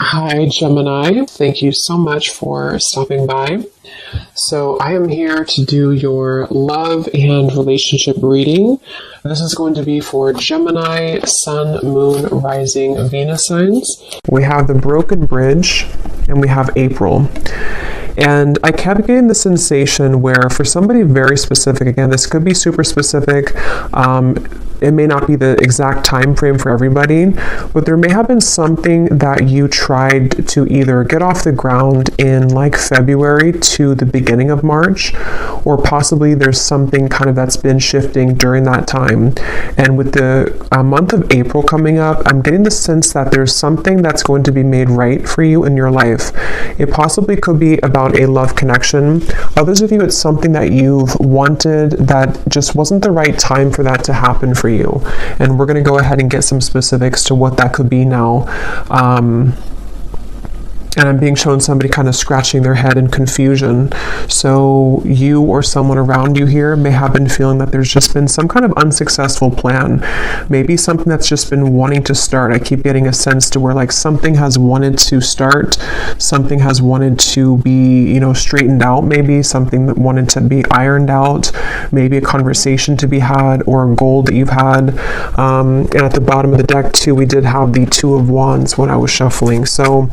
Hi, Gemini. Thank you so much for stopping by. So I am here to do your love and relationship reading. This is going to be for Gemini, Sun, Moon, Rising, Venus signs. We have the Broken Bridge and we have April. And I kept getting the sensation where for somebody very specific, again, this could be super specific, it may not be the exact time frame for everybody, but there may have been something that you tried to either get off the ground in like February to the beginning of March, or possibly there's something kind of that's been shifting during that time. And with the month of April coming up, I'm getting the sense that there's something that's going to be made right for you in your life. It possibly could be about a love connection. Others of you, it's something that you've wanted that just wasn't the right time for that to happen for you. And we're going to go ahead and get some specifics to what that could be now. And I'm being shown somebody kind of scratching their head in confusion. So you or someone around you here may have been feeling that there's just been some kind of unsuccessful plan. Maybe something that's just been wanting to start. I keep getting a sense to where like something has wanted to start, something has wanted to be, straightened out, maybe something that wanted to be ironed out, maybe a conversation to be had or a goal that you've had. And at the bottom of the deck too, we did have the Two of Wands when I was shuffling. So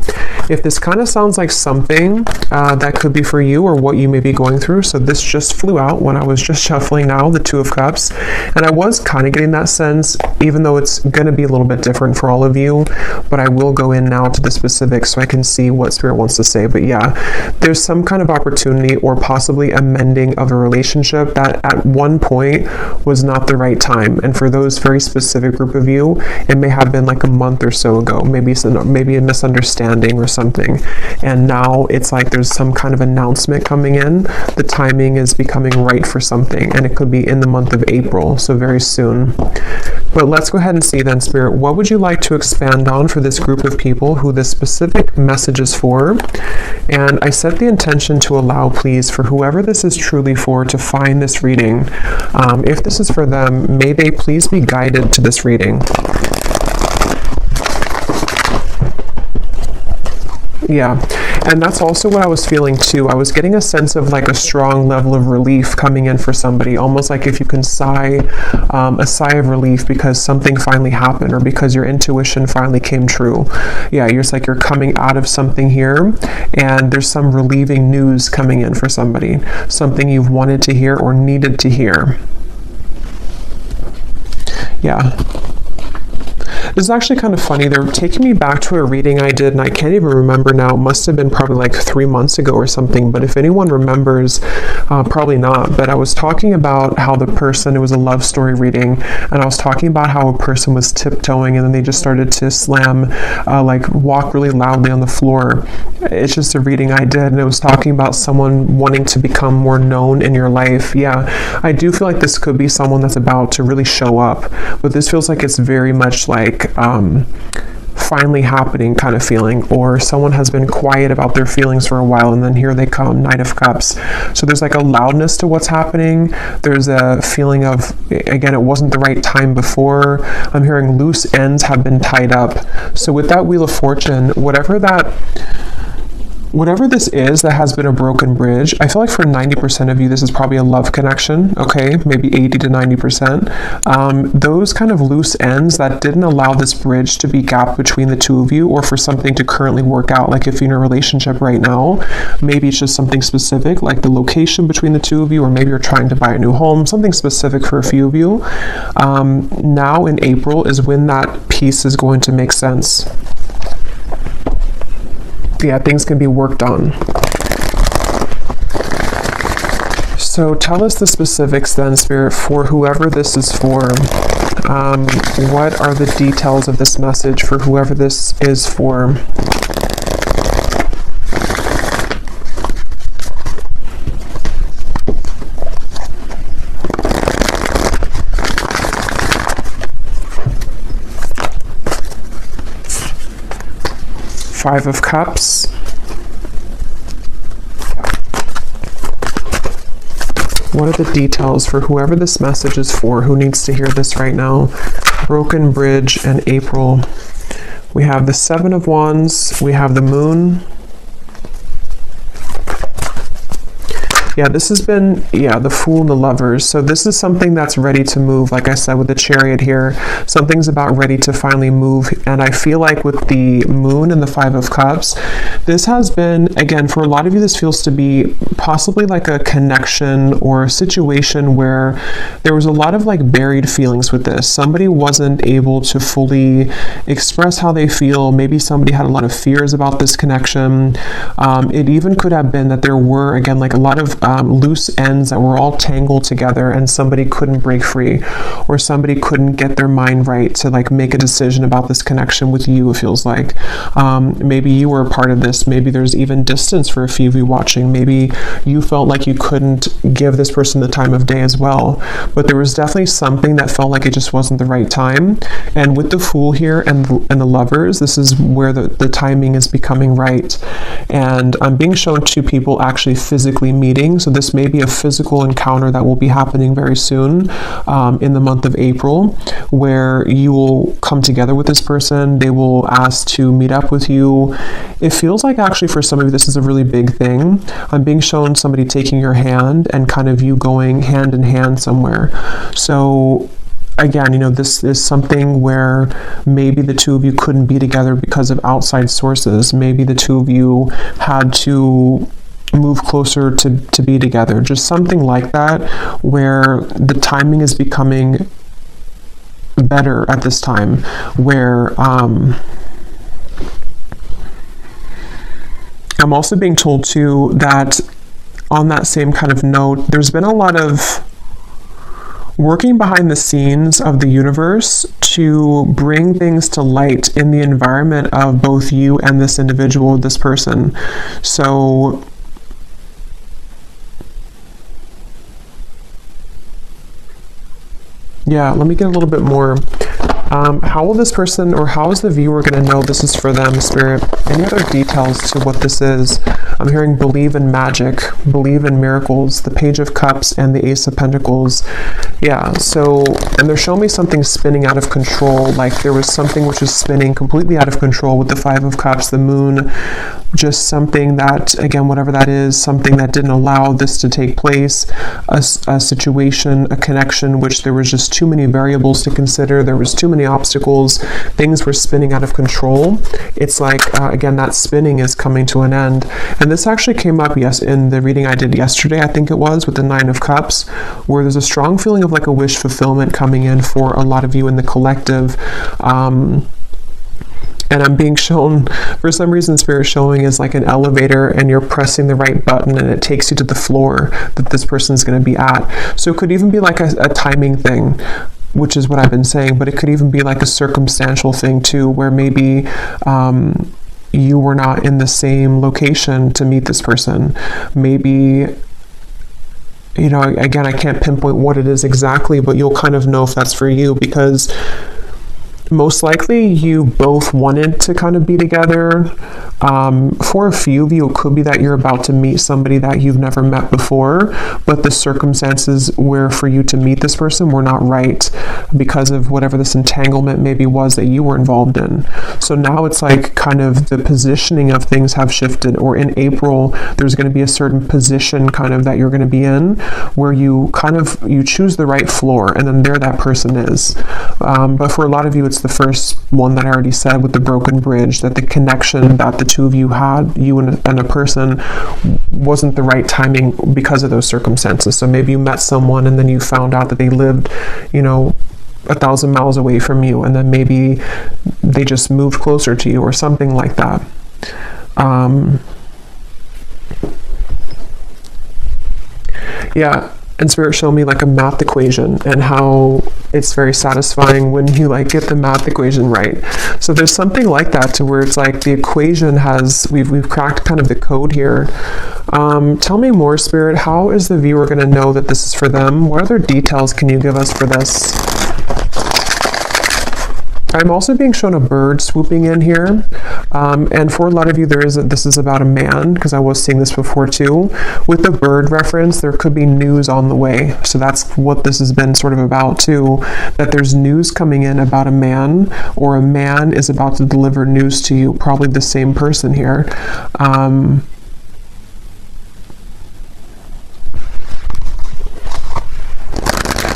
if this kind of sounds like something that could be for you or what you may be going through. So this just flew out when I was just shuffling now, the Two of Cups. And I was kind of getting that sense, even though it's going to be a little bit different for all of you, but I will go in now to the specifics so I can see what Spirit wants to say. But yeah, there's some kind of opportunity or possibly a mending of a relationship that at one point was not the right time. And for those very specific group of you, it may have been like a month or so ago, maybe a misunderstanding or something. And now it's like there's some kind of announcement coming in. The timing is becoming right for something, and it could be in the month of April, so very soon. But let's go ahead and see then, Spirit, what would you like to expand on for this group of people who this specific message is for? And I set the intention to allow, please, for whoever this is truly for to find this reading. If this is for them, may they please be guided to this reading. Yeah, and that's also what I was feeling too. I was getting a sense of like a strong level of relief coming in for somebody, almost like if you can sigh a sigh of relief because something finally happened or because your intuition finally came true. Yeah, it's like you're coming out of something here and there's some relieving news coming in for somebody, something you've wanted to hear or needed to hear. Yeah. This is actually kind of funny. They're taking me back to a reading I did, and I can't even remember now. It must have been probably like 3 months ago or something, but if anyone remembers, probably not. But I was talking about how the person, it was a love story reading, and I was talking about how a person was tiptoeing, and then they just started to slam, walk really loudly on the floor. It's just a reading I did, and it was talking about someone wanting to become more known in your life. Yeah, I do feel like this could be someone that's about to really show up, but this feels like it's very much like finally happening kind of feeling, or someone has been quiet about their feelings for a while and then here they come, Knight of Cups. So there's like a loudness to what's happening. There's a feeling of, again, it wasn't the right time before. I'm hearing loose ends have been tied up. So with that Wheel of Fortune, whatever this is that has been a broken bridge, I feel like for 90% of you, this is probably a love connection, okay? Maybe 80 to 90%. Those kind of loose ends that didn't allow this bridge to be gapped between the two of you, or for something to currently work out, like if you're in a relationship right now, maybe it's just something specific, like the location between the two of you, or maybe you're trying to buy a new home, something specific for a few of you. Now in April is when that piece is going to make sense. Yeah, things can be worked on. So tell us the specifics then, Spirit, for whoever this is for. What are the details of this message for whoever this is for? Five of Cups. What are the details for whoever this message is for, who needs to hear this right now? Broken Bridge and April. We have the Seven of Wands. We have the Moon. Yeah, this has been, the Fool and the Lovers. So this is something that's ready to move. Like I said, with the Chariot here, something's about ready to finally move. And I feel like with the Moon and the Five of Cups, this has been, again, for a lot of you, this feels to be possibly like a connection or a situation where there was a lot of like buried feelings with this. Somebody wasn't able to fully express how they feel. Maybe somebody had a lot of fears about this connection. It even could have been that there were, again, like a lot of loose ends that were all tangled together and somebody couldn't break free, or somebody couldn't get their mind right to like make a decision about this connection with you, it feels like. Maybe you were a part of this. Maybe there's even distance for a few of you watching. Maybe you felt like you couldn't give this person the time of day as well. But there was definitely something that felt like it just wasn't the right time. And with the Fool here and the Lovers, this is where the timing is becoming right. And I'm being shown two people actually physically meeting. So this may be a physical encounter that will be happening very soon in the month of April, where you will come together with this person. They will ask to meet up with you. It feels like actually for some of you, this is a really big thing. I'm being shown somebody taking your hand and kind of you going hand in hand somewhere. So again, this is something where maybe the two of you couldn't be together because of outside sources. Maybe the two of you had to move closer to be together. Just something like that, where the timing is becoming better at this time, where I'm also being told too that on that same kind of note, there's been a lot of working behind the scenes of the universe to bring things to light in the environment of both you and this individual, this person. So yeah, let me get a little bit more. How will this person, or how is the viewer going to know this is for them, Spirit? Any other details to what this is? I'm hearing believe in magic, believe in miracles, the Page of Cups and the Ace of Pentacles. Yeah, so, and they're showing me something spinning out of control, like there was something which was spinning completely out of control with the Five of Cups, the Moon, just something that, again, whatever that is, something that didn't allow this to take place, a situation, a connection, which there was just too many variables to consider, there was too many obstacles, things were spinning out of control. It's like, again, that spinning is coming to an end. And this actually came up, yes, in the reading I did yesterday, I think it was, with the Nine of Cups, where there's a strong feeling of like a wish fulfillment coming in for a lot of you in the collective. And I'm being shown, for some reason, Spirit showing is like an elevator and you're pressing the right button and it takes you to the floor that this person is going to be at. So it could even be like a timing thing, which is what I've been saying, but it could even be like a circumstantial thing too, where maybe you were not in the same location to meet this person. Maybe, again, I can't pinpoint what it is exactly, but you'll kind of know if that's for you, because most likely you both wanted to kind of be together. For a few of you, it could be that you're about to meet somebody that you've never met before, but the circumstances where for you to meet this person were not right because of whatever this entanglement maybe was that you were involved in. So now it's like kind of the positioning of things have shifted, or in April, there's going to be a certain position kind of that you're going to be in where you choose the right floor, and then there that person is. But for a lot of you, it's the first one that I already said with the broken bridge, that the connection that the two of you had, you and a person, wasn't the right timing because of those circumstances. So maybe you met someone and then you found out that they lived, 1,000 miles away from you, and then maybe they just moved closer to you or something like that. Yeah. And Spirit showed me like a math equation and how it's very satisfying when you like get the math equation right. So there's something like that to where it's like the equation has, we've cracked kind of the code here. Tell me more, Spirit. How is the viewer going to know that this is for them? What other details can you give us for this? I'm also being shown a bird swooping in here. And for a lot of you, this is about a man, because I was seeing this before too. With the bird reference, there could be news on the way. So that's what this has been sort of about too, that there's news coming in about a man, or a man is about to deliver news to you, probably the same person here.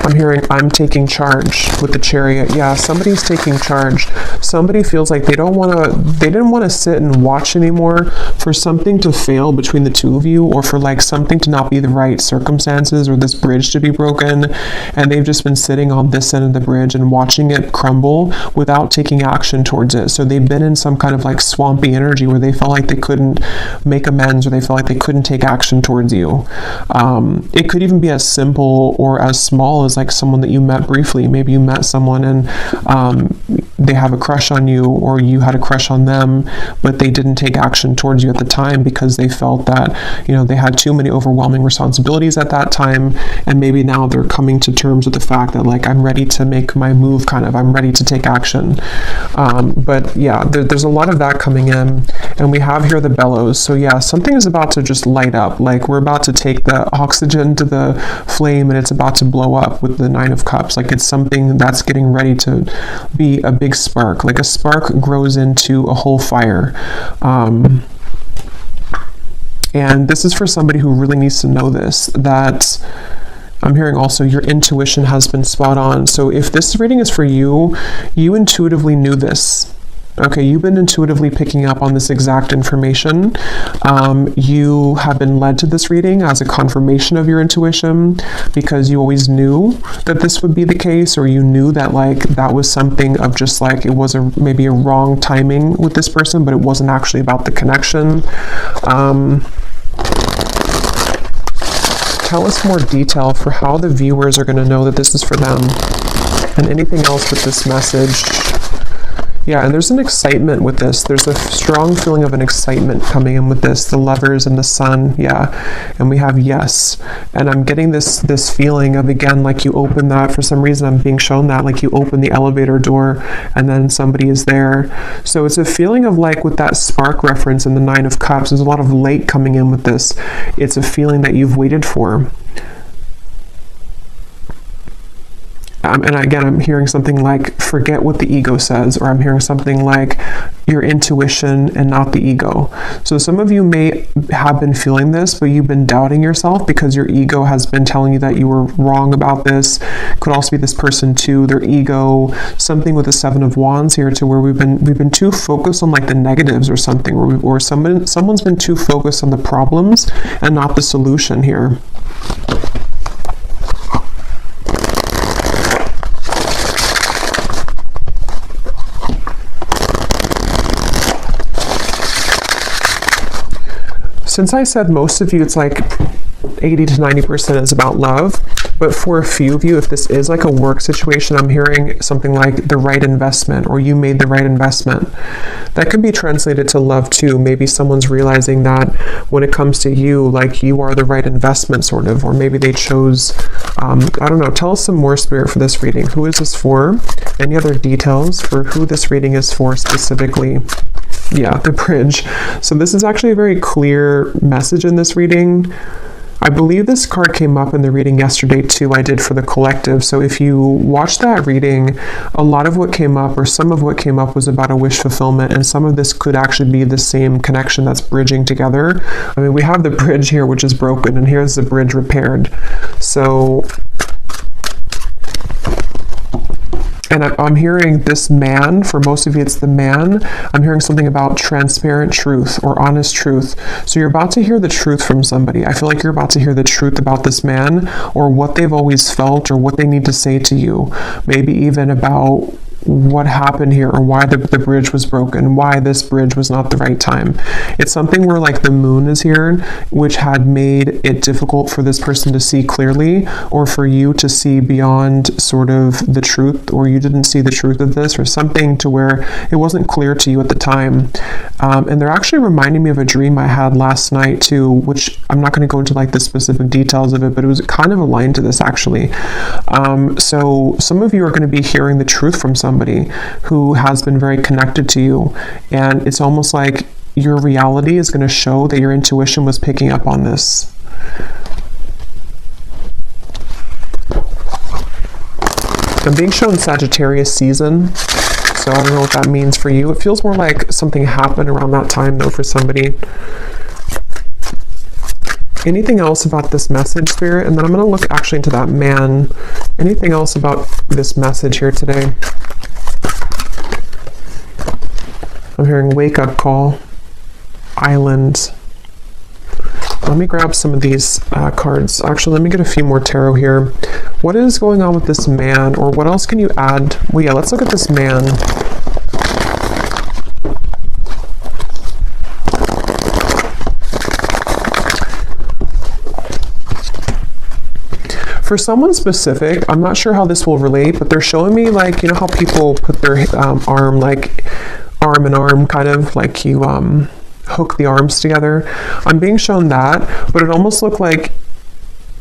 I'm hearing I'm taking charge with the Chariot. Yeah, somebody's taking charge. Somebody feels like they didn't want to sit and watch anymore for something to fail between the two of you, or for like something to not be the right circumstances, or this bridge to be broken, and they've just been sitting on this end of the bridge and watching it crumble without taking action towards it. So they've been in some kind of like swampy energy where they felt like they couldn't make amends, or they felt like they couldn't take action towards you. It could even be as simple or as small as like someone that you met briefly. Maybe you met someone and they have a crush on you, or you had a crush on them, but they didn't take action towards you at the time because they felt that, you know, they had too many overwhelming responsibilities at that time, and maybe now they're coming to terms with the fact that like, I'm ready to make my move, I'm ready to take action. But yeah, there's a lot of that coming in, and we have here the bellows. So yeah, something is about to just light up. Like, we're about to take the oxygen to the flame, and it's about to blow up with the Nine of Cups. Like, it's something that's getting ready to be a big spark. Like a spark grows into a whole fire. And this is for somebody who really needs to know this, that I'm hearing also your intuition has been spot on. So if this reading is for you, you intuitively knew this. Okay, you've been intuitively picking up on this exact information. You have been led to this reading as a confirmation of your intuition, because you always knew that this would be the case, or you knew that like that was something of just like, it was maybe a wrong timing with this person, but it wasn't actually about the connection. Tell us more detail for how the viewers are going to know that this is for them, and anything else with this message. Yeah, and there's an excitement with this. There's a strong feeling of an excitement coming in with this. The Lovers and the Sun, yeah. And we have yes. And I'm getting this feeling of, again, like you open that, for some reason I'm being shown that, like you open the elevator door and then somebody is there. So it's a feeling of like, with that spark reference in the Nine of Cups, there's a lot of light coming in with this. It's a feeling that you've waited for. And again, I'm hearing something like, forget what the ego says, or I'm hearing something like your intuition and not the ego. So some of you may have been feeling this, but you've been doubting yourself because your ego has been telling you that you were wrong about this. Could also be this person too, their ego, something with the Seven of Wands here, to where we've been too focused on like the negatives or something, or someone's been too focused on the problems and not the solution here. Since I said most of you, it's like 80 to 90% is about love, but for a few of you, if this is like a work situation, I'm hearing something like the right investment, or you made the right investment. That could be translated to love too. Maybe someone's realizing that when it comes to you, like you are the right investment sort of, or maybe they chose, I don't know, tell us some more, Spirit, for this reading. Who is this for? Any other details for who this reading is for specifically? Yeah, the bridge. So this is actually a very clear message in this reading. I believe this card came up in the reading yesterday too, I did for the collective. So if you watched that reading, a lot of what came up, or some of what came up, was about a wish fulfillment, and some of this could actually be the same connection that's bridging together. I mean, we have the bridge here, which is broken, and here's the bridge repaired. So, and I'm hearing this man, for most of you it's the man, I'm hearing something about transparent truth or honest truth. So you're about to hear the truth from somebody. I feel like you're about to hear the truth about this man, or what they've always felt, or what they need to say to you. Maybe even about what happened here, or why the bridge was broken, why this bridge was not the right time. It's something where like the moon is here, which had made it difficult for this person to see clearly, or for you to see beyond sort of the truth, or you didn't see the truth of this, or something to where it wasn't clear to you at the time. And they're actually reminding me of a dream I had last night too, which I'm not going to go into like the specific details of it, but it was kind of aligned to this actually. So some of you are going to be hearing the truth from somebody, somebody who has been very connected to you. And it's almost like your reality is going to show that your intuition was picking up on this. I'm being shown Sagittarius season, so I don't know what that means for you. It feels more like something happened around that time, though, for somebody. Anything else about this message, Spirit? And then I'm going to look actually into that man. Anything else about this message here today? I'm hearing wake-up call, island. Let me grab some of these cards. Actually, let me get a few more tarot here. What is going on with this man, or what else can you add? Well, yeah, let's look at this man. For someone specific, I'm not sure how this will relate, but they're showing me, like, you know how people put their arm, like arm in arm, kind of like you hook the arms together. I'm being shown that, but it almost looked like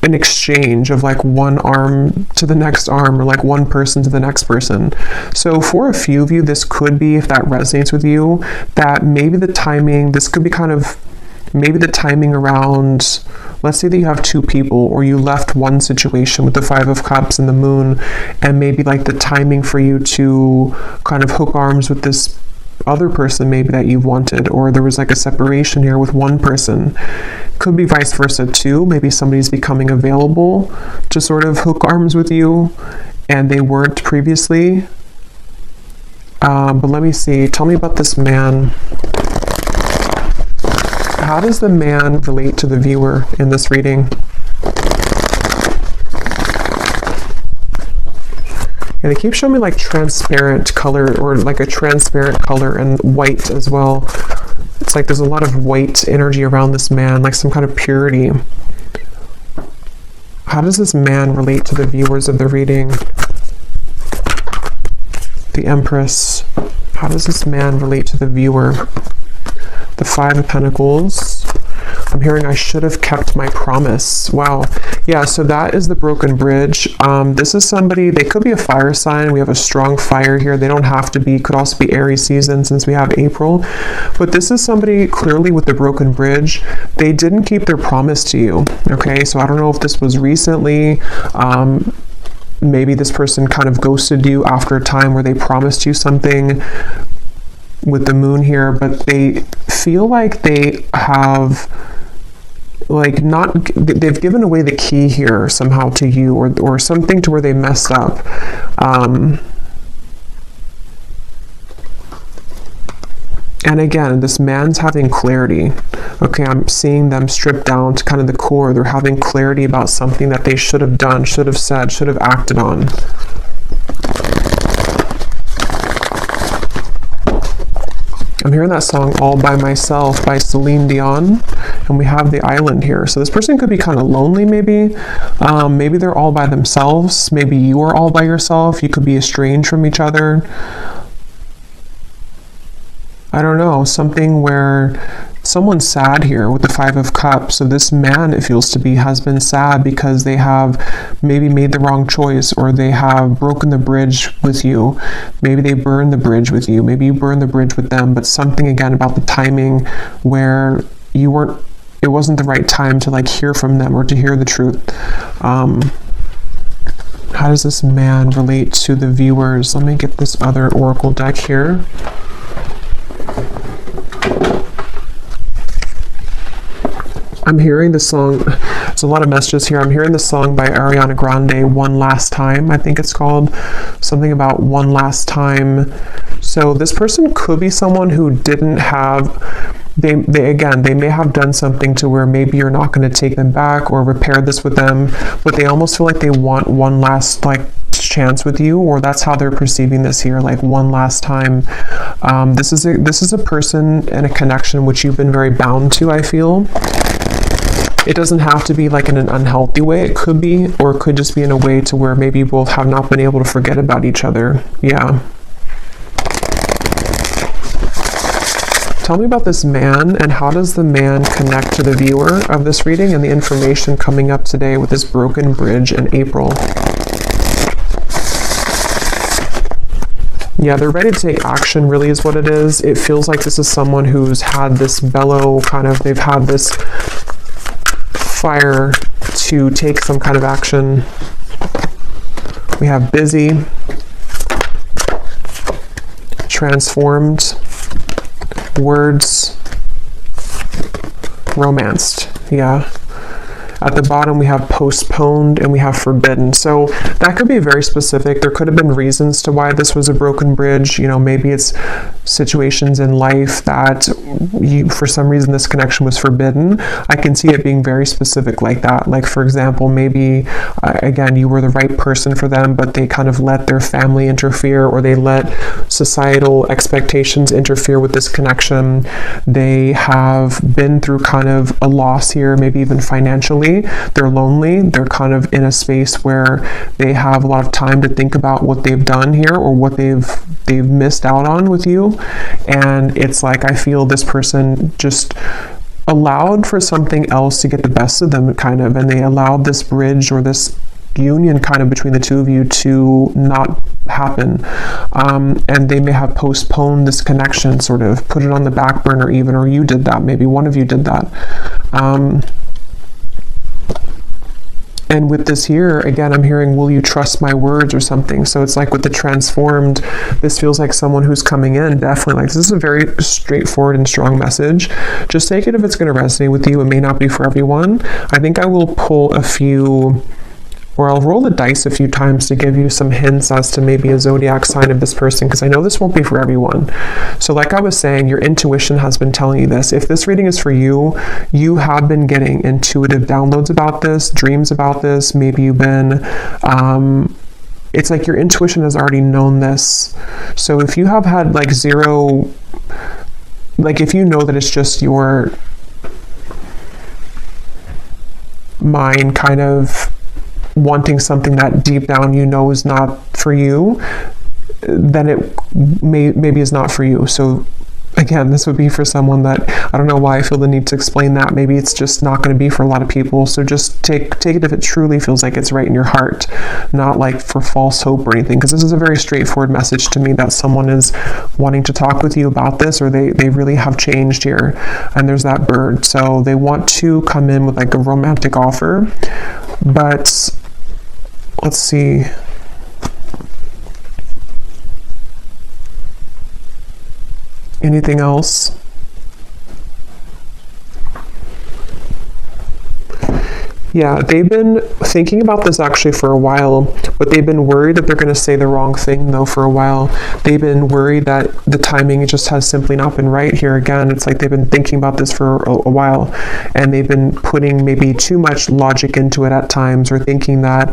an exchange of like one arm to the next arm, or like one person to the next person. So for a few of you, this could be, if that resonates with you, that maybe the timing, this could be kind of maybe the timing around, let's say that you have two people, or you left one situation with the Five of Cups and the Moon, and maybe like the timing for you to kind of hook arms with this other person maybe that you wanted, or there was like a separation here with one person. Could be vice versa too. Maybe somebody's becoming available to sort of hook arms with you and they weren't previously. But let me see. Tell me about this man. How does the man relate to the viewer in this reading? And they keep showing me like transparent color, or like a transparent color, and white as well. It's like there's a lot of white energy around this man, like some kind of purity. How does this man relate to the viewers of the reading? The Empress. How does this man relate to the viewer? The Five of Pentacles. I'm hearing I should have kept my promise. Wow. Yeah, so that is the broken bridge. This is somebody, they could be a fire sign. We have a strong fire here. They don't have to be, could also be Aries season since we have April. But this is somebody clearly with the broken bridge. They didn't keep their promise to you. Okay, so I don't know if this was recently. Maybe this person kind of ghosted you after a time where they promised you something with the Moon here, but they feel like they have like they've given away the key here somehow to you, or something to where they messed up. And again, this man's having clarity. Okay, I'm seeing them stripped down to kind of the core. They're having clarity about something that they should have done, should have said, should have acted on. I'm hearing that song All By Myself by Celine Dion, and we have the island here. So this person could be kind of lonely maybe. Maybe they're all by themselves. Maybe you are all by yourself. You could be estranged from each other. I don't know, something where someone's sad here with the Five of Cups. So this man, it feels to be, has been sad because they have maybe made the wrong choice, or they have broken the bridge with you. Maybe they burned the bridge with you. Maybe you burned the bridge with them, but something again about the timing where you weren't, it wasn't the right time to like hear from them or to hear the truth. How does this man relate to the viewers? Let me get this other oracle deck here. I'm hearing the song, there's a lot of messages here. I'm hearing the song by Ariana Grande, One Last Time, I think it's called. Something about one last time. So this person could be someone who didn't have, they may have done something to where maybe you're not going to take them back or repair this with them, but they almost feel like they want one last like chance with you, or that's how they're perceiving this here, like one last time. This is a person and a connection which you've been very bound to, I feel. It doesn't have to be like in an unhealthy way. It could be, or it could just be in a way to where maybe you both have not been able to forget about each other. Yeah. Tell me about this man, and how does the man connect to the viewer of this reading and the information coming up today with this broken bridge in April? Yeah, they're ready to take action, really is what it is. It feels like this is someone who's had this bellow kind of, they've had this fire to take some kind of action. We have busy, transformed, words, romanced. Yeah. At the bottom, we have postponed and we have forbidden. So that could be very specific. There could have been reasons to why this was a broken bridge. You know, maybe it's situations in life that for some reason this connection was forbidden. I can see it being very specific like that. Like, for example, maybe, again, you were the right person for them, but they kind of let their family interfere, or they let societal expectations interfere with this connection. They have been through kind of a loss here, maybe even financially. They're lonely. They're kind of in a space where they have a lot of time to think about what they've done here or what they've missed out on with you. And it's like, I feel this person just allowed for something else to get the best of them, kind of, and they allowed this bridge or this union kind of between the two of you to not happen. And they may have postponed this connection, sort of put it on the back burner even, or you did that. Maybe one of you did that. And with this here, again, I'm hearing, will you trust my words or something? So it's like with the transformed, this feels like someone who's coming in, definitely. Like, this is a very straightforward and strong message. Just take it if it's going to resonate with you. It may not be for everyone. I think I will pull a few, or I'll roll the dice a few times to give you some hints as to maybe a zodiac sign of this person, because I know this won't be for everyone. So like I was saying, your intuition has been telling you this. If this reading is for you, you have been getting intuitive downloads about this, dreams about this. Maybe you've been, it's like your intuition has already known this. So if you have had like zero, like if you know that it's just your mind kind of wanting something that deep down you know is not for you, then it maybe is not for you. So again, this would be for someone that, I don't know why I feel the need to explain that. Maybe it's just not going to be for a lot of people. So just take it if it truly feels like it's right in your heart, not like for false hope or anything, because this is a very straightforward message to me that someone is wanting to talk with you about this, or they really have changed here. And there's that bird. So they want to come in with like a romantic offer, but let's see. Anything else? Yeah, they've been thinking about this actually for a while, but they've been worried that they're going to say the wrong thing though for a while. They've been worried that the timing just has simply not been right here. Again, it's like they've been thinking about this for a while, and they've been putting maybe too much logic into it at times, or thinking that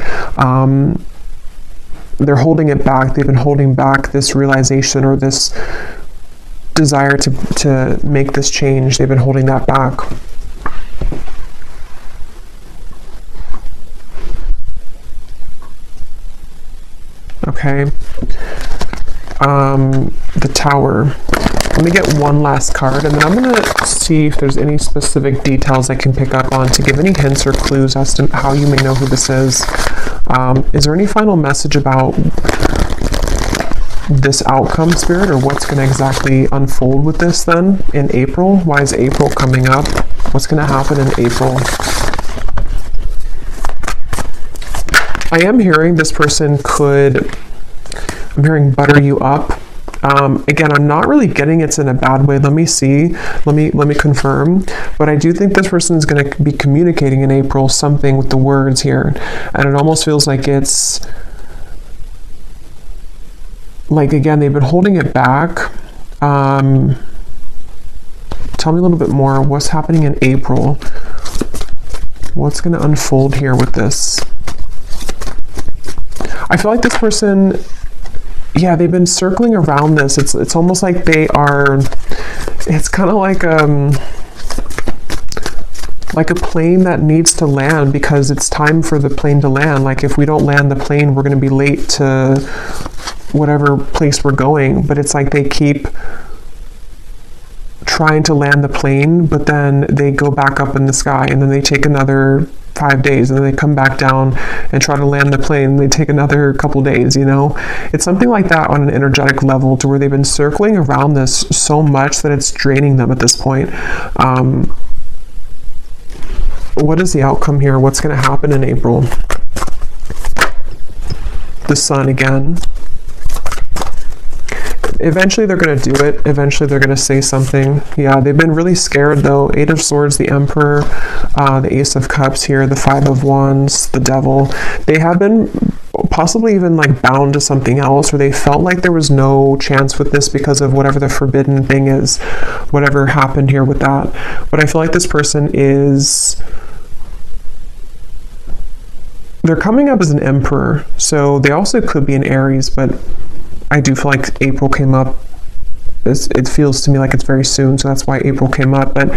they're holding it back. They've been holding back this realization or this desire to make this change. They've been holding that back. Okay. The Tower. Let me get one last card, and then I'm going to see if there's any specific details I can pick up on to give any hints or clues as to how you may know who this is. Is there any final message about this outcome, Spirit, or what's going to exactly unfold with this then in April? Why is April coming up? What's going to happen in April? I am hearing this person could, I'm hearing butter you up. Again, I'm not really getting it's in a bad way. Let me see. Let me confirm. But I do think this person is going to be communicating in April something with the words here. And it almost feels like it's like, again, they've been holding it back. Tell me a little bit more. What's happening in April? What's going to unfold here with this? I feel like this person, yeah, they've been circling around this. It's almost like they are, it's kind of like a plane that needs to land because it's time for the plane to land. Like if we don't land the plane, we're going to be late to whatever place we're going. But it's like they keep trying to land the plane, but then they go back up in the sky, and then they take another 5 days, and then they come back down and try to land the plane, and they take another couple days, you know? It's something like that on an energetic level, to where they've been circling around this so much that it's draining them at this point. What is the outcome here? What's going to happen in April? The Sun again. Eventually they're going to do it. Eventually they're going to say something. Yeah, they've been really scared though. 8 of Swords, the Emperor, the Ace of Cups here, the 5 of Wands, the Devil. They have been possibly even like bound to something else, or they felt like there was no chance with this because of whatever the forbidden thing is, whatever happened here with that. But I feel like this person is... they're coming up as an Emperor, so they also could be an Aries, but I do feel like April came up. It feels to me like it's very soon, so that's why April came up, but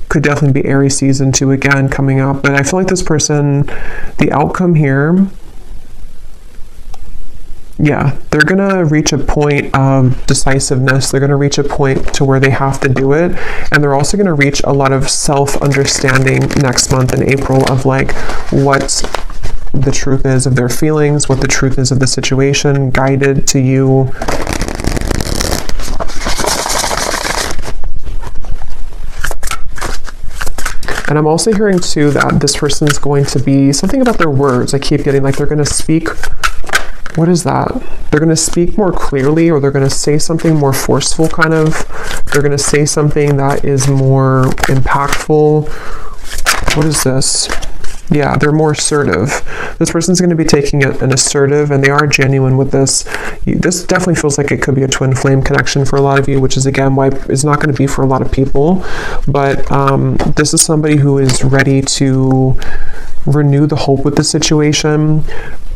could definitely be Aries season 2 again coming up. But I feel like this person, the outcome here, yeah, they're going to reach a point of decisiveness. They're going to reach a point to where they have to do it. And they're also going to reach a lot of self-understanding next month in April of like what the truth is of their feelings, what the truth is of the situation, guided to you. And I'm also hearing too that this person is going to be something about their words. I keep getting like they're going to speak. What is that? They're going to speak more clearly, or they're going to say something more forceful, kind of. They're going to say something that is more impactful. What is this? Yeah, they're more assertive. This person's going to be taking an assertive, and they are genuine with this. This definitely feels like it could be a twin flame connection for a lot of you, which is again why it's not going to be for a lot of people. But this is somebody who is ready to renew the hope with the situation.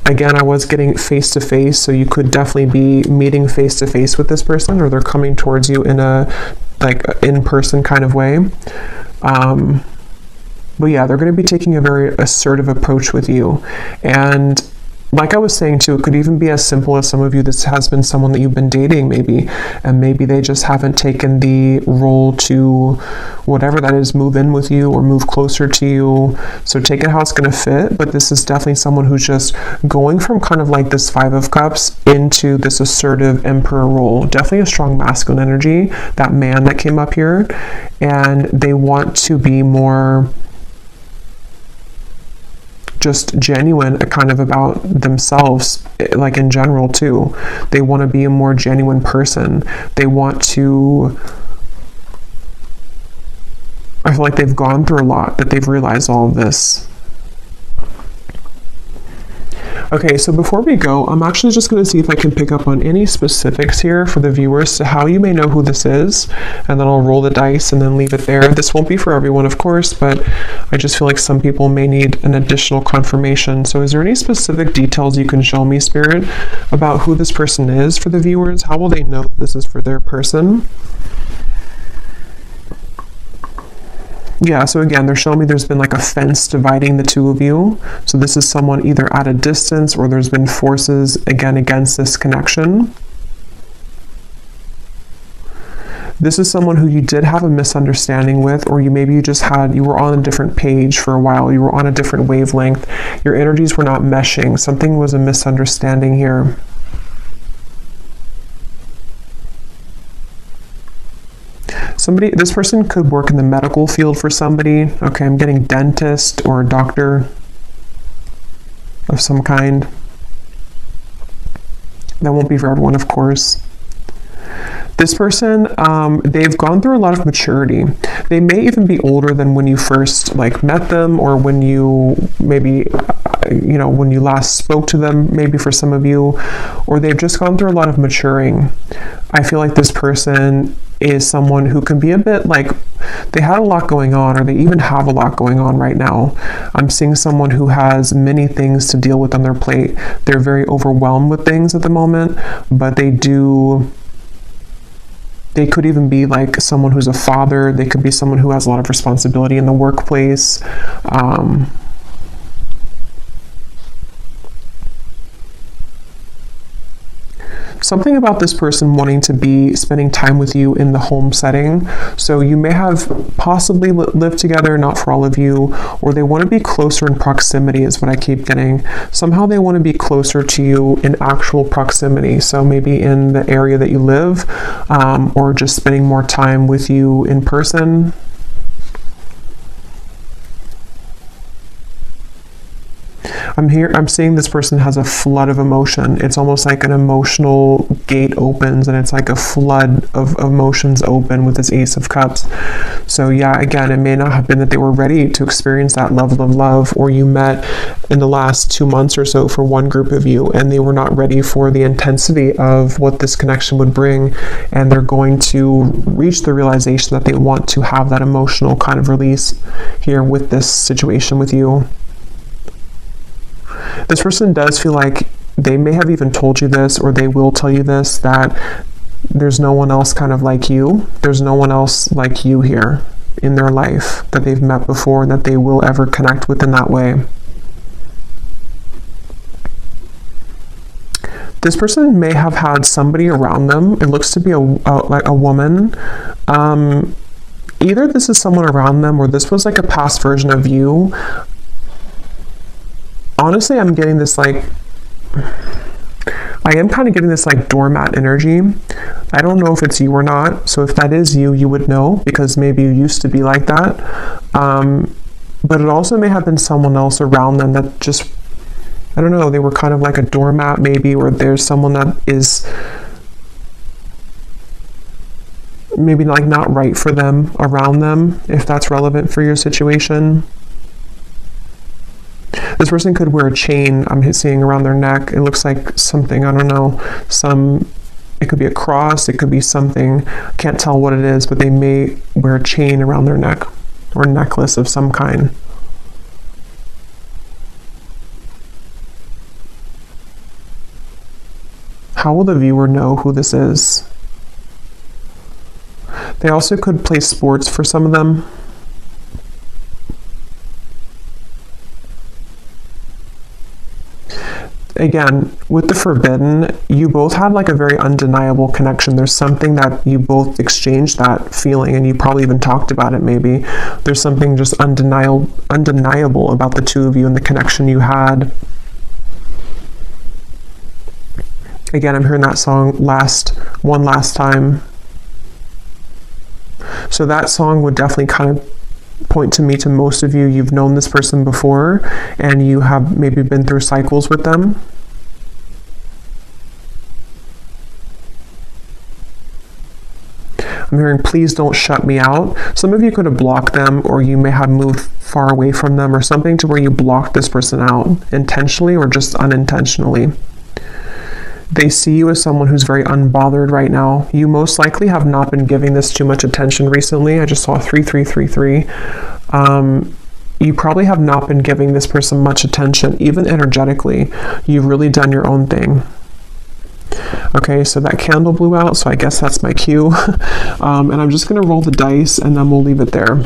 Again, I was getting face to face, so you could definitely be meeting face to face with this person, or they're coming towards you in a like in-person kind of way. But yeah, they're going to be taking a very assertive approach with you. And like I was saying too, it could even be as simple as some of you, this has been someone that you've been dating maybe, and maybe they just haven't taken the role to whatever that is, move in with you or move closer to you. So take it how it's going to fit. But this is definitely someone who's just going from kind of like this 5 of Cups into this assertive Emperor role. Definitely a strong masculine energy, that man that came up here. And they want to be more just genuine kind of about themselves, like in general too. They want to be a more genuine person. They want to, I feel like they've gone through a lot, that they've realized all of this. Okay, so before we go, I'm actually just going to see if I can pick up on any specifics here for the viewers to how you may know who this is, and then I'll roll the dice and then leave it there. This won't be for everyone, of course, but I just feel like some people may need an additional confirmation. So is there any specific details you can show me, Spirit, about who this person is for the viewers? How will they know this is for their person? Yeah, so again, they're showing me there's been like a fence dividing the two of you. So this is someone either at a distance, or there's been forces, again, against this connection. This is someone who you did have a misunderstanding with, or you were on a different page for a while. You were on a different wavelength. Your energies were not meshing. Something was a misunderstanding here. This person could work in the medical field for somebody. Okay, I'm getting dentist or a doctor of some kind. That won't be for everyone, of course. This person, they've gone through a lot of maturity. They may even be older than when you first met them, or when you maybe, when you last spoke to them, maybe for some of you, or they've just gone through a lot of maturing. I feel like this person is someone who can be a bit they had a lot going on, or they even have a lot going on right now. I'm seeing someone who has many things to deal with on their plate. They're very overwhelmed with things at the moment, but they could even be like someone who's a father. They could be someone who has a lot of responsibility in the workplace. something about this person wanting to be spending time with you in the home setting. So you may have possibly lived together, not for all of you, or they want to be closer in proximity is what I keep getting. Somehow they want to be closer to you in actual proximity. So maybe in the area that you live, or just spending more time with you in person. I'm seeing this person has a flood of emotion. It's almost like an emotional gate opens and it's like a flood of emotions open with this Ace of Cups. So yeah, again, it may not have been that they were ready to experience that level of love, or you met in the last 2 months or so for one group of you and they were not ready for the intensity of what this connection would bring, and they're going to reach the realization that they want to have that emotional kind of release here with this situation with you. This person does feel like they may have even told you this, or they will tell you this, that there's no one else kind of like you. There's no one else like you here in their life that they've met before and that they will ever connect with in that way. This person may have had somebody around them. It looks to be like a woman. Either this is someone around them or this was like a past version of you. Honestly, I'm getting this like, I am kind of getting this like doormat energy. I don't know if it's you or not. So if that is you, you would know because maybe you used to be like that. But it also may have been someone else around them that just, I don't know, they were kind of like a doormat maybe, or there's someone that is maybe like not right for them around them, if that's relevant for your situation. This person could wear a chain, I'm seeing, around their neck. It looks like something, I don't know, it could be a cross, it could be something, I can't tell what it is, but they may wear a chain around their neck or a necklace of some kind. How will the viewer know who this is? They also could play sports for some of them. Again, with the Forbidden, you both had like a very undeniable connection. There's something that you both exchanged that feeling, and you probably even talked about it maybe. There's something just undeniable about the two of you and the connection you had. Again, I'm hearing that song One Last Time. So that song would definitely kind of point to me to most of you. You've known this person before and you have maybe been through cycles with them. I'm hearing, please don't shut me out. Some of you could have blocked them, or you may have moved far away from them or something to where you blocked this person out intentionally or just unintentionally. They see you as someone who's very unbothered right now. You most likely have not been giving this too much attention recently. I just saw 3333. You probably have not been giving this person much attention, even energetically. You've really done your own thing. Okay, so that candle blew out, so I guess that's my cue. And I'm just going to roll the dice and then we'll leave it there.